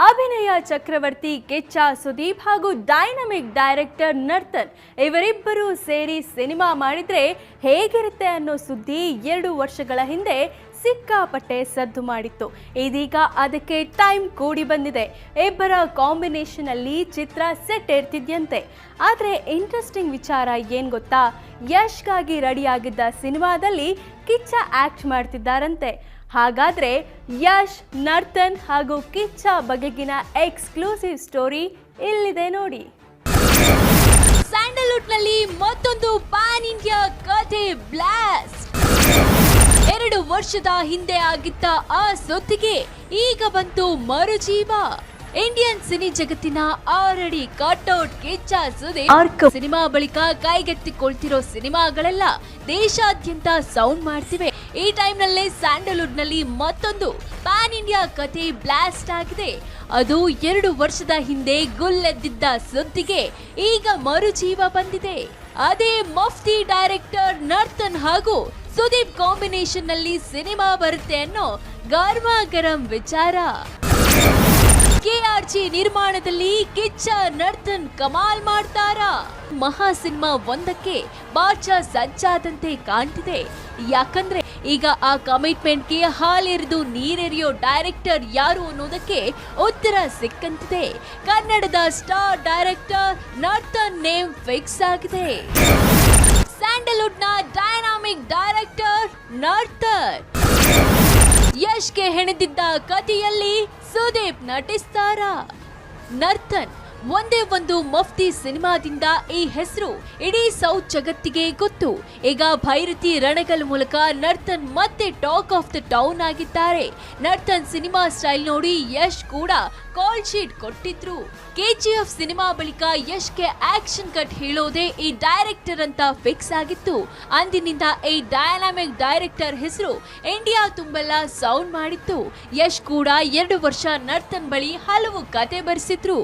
ಅಭಿನಯ ಚಕ್ರವರ್ತಿ ಕಿಚ್ಚ ಸುದೀಪ್ ಹಾಗೂ dynamic director Narthan ಇವರಿಬ್ಬರು ಸೇರಿ ಸಿನಿಮಾ ಮಾಡಿದ್ರೆ ಹೇಗಿರುತ್ತೆ ಅನ್ನೋ ಸುದ್ದಿ 2 ವರ್ಷಗಳ ಹಿಂದೆ ಸಿಕ್ಕಾಪಟ್ಟೆ ಸದ್ದು ಮಾಡಿತ್ತು. ಇದೀಗ ಅದಕ್ಕೆ ಟೈಮ್ ಕೂಡಿ ಬಂದಿದೆ. ಇಬ್ಬರ ಕಾಂಬಿನೇಷನ್ ಅಲ್ಲಿ ಚಿತ್ರ ಸೆಟ್ ಏರ್ತಿದ್ಯಂತೆ. ಆದರೆ ಇಂಟ್ರೆಸ್ಟಿಂಗ್ ವಿಚಾರ ಏನ್ ಗೊತ್ತಾ, ಯಶ್ಗಾಗಿ ರೆಡಿಯಾಗಿದ್ದ ಸಿನಿಮಾದಲ್ಲಿ ಕಿಚ್ಚ ಆಕ್ಟ್ ಮಾಡ್ತಿದ್ದಾರಂತೆ. ಹಾಗಾದ್ರೆ ಯಶ್, ನರ್ತನ್ ಹಾಗೂ ಕಿಚ್ಚ ಬಗೆಗಿನ ಎಕ್ಸ್ಕ್ಲೂಸಿವ್ ಸ್ಟೋರಿ ಇಲ್ಲಿದೆ ನೋಡಿ. ಸ್ಯಾಂಡಲ್ವುಡ್ ನಲ್ಲಿ ಮತ್ತೊಂದು ಪ್ಯಾನ್ ಇಂಡಿಯಾ ಕಥೆ ಬ್ಲಾಸ್ಟ್. 2 ವರ್ಷದ ಹಿಂದೆ ಆಗಿದ್ದ ಆ ಸುದ್ದಿಗೆ ಈಗ ಬಂತು ಮರುಜೀವ. ಇಂಡಿಯನ್ ಸಿನಿ ಜಗತ್ತಿನ already cutout Kichcha Sudeep cinema ಬಳಿಕ ಕೈಗೆತ್ತಿಕೊಳ್ತಿರೋ ಸಿನಿಮಾಗಳೆಲ್ಲ ದೇಶಾದ್ಯಂತ ಸೌಂಡ್ ಮಾಡ್ತಿವೆ. ಈ ಟೈಮ್ ನಲ್ಲೇ ಸ್ಯಾಂಡಲ್ವುಡ್ ನಲ್ಲಿ ಮತ್ತೊಂದು ಪ್ಯಾನ್ ಇಂಡಿಯಾ ಕಥೆ ಬ್ಲಾಸ್ಟ್ ಆಗಿದೆ. ಅದು 2 ವರ್ಷದ ಹಿಂದೆ ಗುಲ್ಲೆದ್ದಿದ್ದ ಸುದ್ದಿಗೆ ಈಗ ಮರುಜೀವ ಬಂದಿದೆ. ಅದೇ ಮಫ್ತಿ ಡೈರೆಕ್ಟರ್ ನರ್ತನ್ ಹಾಗೂ ಸುದೀಪ್ ಕಾಂಬಿನೇಷನ್ ನಲ್ಲಿ ಸಿನಿಮಾ ಬರುತ್ತೆ ಅನ್ನೋ ಗರಂ ವಿಚಾರ. KRG ನಿರ್ಮಾಣದಲ್ಲಿ ಕಿಚ್ಚ ನರ್ತನ್ ಕಮಾಲ್ ಮಾಡ್ತಾರಾ? ಮಹಾ ಸಿನಿಮಾ ಒಂದಕ್ಕೆ ಬಾಚಾ ಸಜ್ಜಾದಂತೆ ಕಾಣ್ತಿದೆ. ಯಾಕಂದ್ರೆ ಈಗ ಆ ಕಮಿಟ್ಮೆಂಟ್ಗೆ ಹಾಲೆರೆದು ನೀರೆರಿಯೋ ಡೈರೆಕ್ಟರ್ ಯಾರು ಅನ್ನೋದಕ್ಕೆ ಉತ್ತರ ಸಿಕ್ಕಂತಿದೆ. ಕನ್ನಡದ star director Narthan name fix ಆಗಿದೆ. ಸ್ಯಾಂಡಲ್ವುಡ್ ನ ಡೈನಾಮಿಕ್ ಡೈರೆಕ್ಟರ್ ನರ್ತನ್. ಯಶ್ಗೆ ಹೆಣೆದಿದ್ದ ಕಥೆಯಲ್ಲಿ ಸುದೀಪ್ ನಟಿಸ್ತಾರಾ? ನರ್ತನ್ ಒಂದೇ ಒಂದು ಮಫ್ತಿ ಸಿನಿಮಾದಿಂದ ಈ ಹೆಸರು ಇಡೀ ಸೌತ್ ಜಗತ್ತಿಗೆ ಗೊತ್ತು. ಈಗ ಭೈರತಿ ರಣಗಲ್ ಮೂಲಕ ನರ್ತನ್ ಮತ್ತೆ ಟಾಕ್ ಆಫ್ ದ ಟೌನ್ ಆಗಿದ್ದಾರೆ. ನರ್ತನ್ ಸಿನಿಮಾ ಸ್ಟೈಲ್ ನೋಡಿ ಯಶ್ ಕೂಡ ಕಾಲ್ ಶೀಟ್ ಕೊಟ್ಟಿದ್ರು. KGF ಸಿನಿಮಾ ಬಳಿಕ ಯಶ್ಗೆ ಆಕ್ಷನ್ ಕಟ್ ಹೇಳೋದೇ ಈ ಡೈರೆಕ್ಟರ್ ಅಂತ ಫಿಕ್ಸ್ ಆಗಿತ್ತು. ಅಂದಿನಿಂದ ಈ ಡೈನಾಮಿಕ್ ಡೈರೆಕ್ಟರ್ ಹೆಸರು ಇಂಡಿಯಾ ತುಂಬೆಲ್ಲ ಸೌಂಡ್ ಮಾಡಿತ್ತು. ಯಶ್ ಕೂಡ 2 ವರ್ಷ ನರ್ತನ್ ಬಳಿ ಹಲವು ಕತೆ ಬರೆಸಿದ್ರು.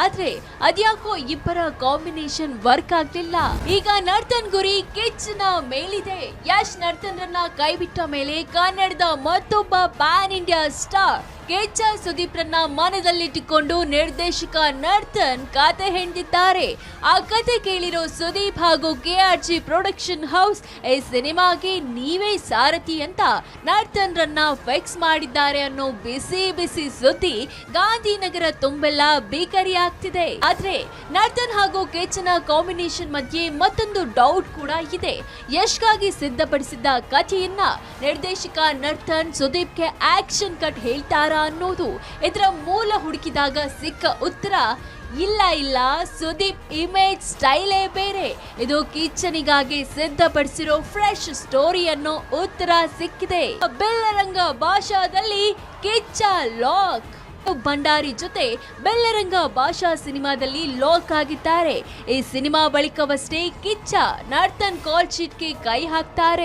ಆದ್ರೆ ಅದ್ಯಾಕೋ ಇಬ್ಬರ ಕಾಂಬಿನೇಷನ್ ವರ್ಕ್ ಆಗ್ಲಿಲ್ಲ. ಈಗ ನರ್ತನ್ ಗುರಿ ಕಿಚ್ಚನ ಮೇಲಿದೆ. ಯಶ್ ನರ್ತನ್ ರನ್ನ ಕೈಬಿಟ್ಟ ಮೇಲೆ ಕನ್ನಡದ ಮತ್ತೊಬ್ಬ pan India star Kichcha Sudeep ರನ್ನ ಮನದಲ್ಲಿಟ್ಟುಕೊಂಡು ನಿರ್ದೇಶಕ ನರ್ತನ್ ಕತೆ ಹೆಣೆದಿದ್ದಾರೆ. ಆ ಕತೆ ಕೇಳಿರೋ ಸುದೀಪ್ ಹಾಗೂ KRG ಪ್ರೊಡಕ್ಷನ್ ಹೌಸ್ ಈ ಸಿನಿಮಾಗೆ ನೀವೇ ಸಾರಥಿ ಅಂತ ನರ್ತನ್ ರನ್ನ ಫಿಕ್ಸ್ ಮಾಡಿದ್ದಾರೆ ಅನ್ನೋ ಬಿಸಿ ಬಿಸಿ ಸುದ್ದಿ ಗಾಂಧಿನಗರ ತುಂಬೆಲ್ಲ ಬೇಕರಿ ಆಗ್ತಿದೆ. ಆದ್ರೆ ನರ್ತನ್ ಹಾಗೂ ಕಿಚ್ಚನ ಕಾಂಬಿನೇಷನ್ ಮಧ್ಯೆ ಮತ್ತೊಂದು ಡೌಟ್ ಕೂಡ ಇದೆ. ಯಶ್ಗಾಗಿ ಸಿದ್ಧಪಡಿಸಿದ್ದ ಕಥೆಯನ್ನ ನಿರ್ದೇಶಕ ನರ್ತನ್ ಸುದೀಪ್ಗೆ ಆಕ್ಷನ್ ಕಟ್ ಹೇಳ್ತಾರ ಅನ್ನೋದು. ಇದರ ಮೂಲ ಹುಡುಕಿದಾಗ ಸಿಕ್ಕ ಉತ್ತರ ಇಲ್ಲ, ಸುದೀಪ್ ಇಮೇಜ್ ಸ್ಟೈಲೇ ಬೇರೆ. ಇದು ಕಿಚ್ಚನಿಗಾಗಿ ಸಿದ್ಧಪಡಿಸಿರೋ ಫ್ರೆಶ್ ಸ್ಟೋರಿ ಅನ್ನೋ ಉತ್ತರ ಸಿಕ್ಕಿದೆ. ಬೆಲ್ಲರಂಗ ಭಾಷಾದಲ್ಲಿ ಕಿಚ್ಚ ಲಾಕ್. ಭಂಡಾರಿ ಜೊತೆ ಬೆಲ್ಲರಂಗ ಭಾಷಾ ಸಿನಿಮಾದಲ್ಲಿ ಲಾಕ್ ಆಗಿದ್ದಾರೆ. ಈ ಸಿನಿಮಾ ಬಳಿಕವಷ್ಟೇ ಕಿಚ್ಚ ನರ್ತನ್ ಕಾಲ್ ಶೀಟ್ಗೆ ಕೈ ಹಾಕ್ತಾರೆ.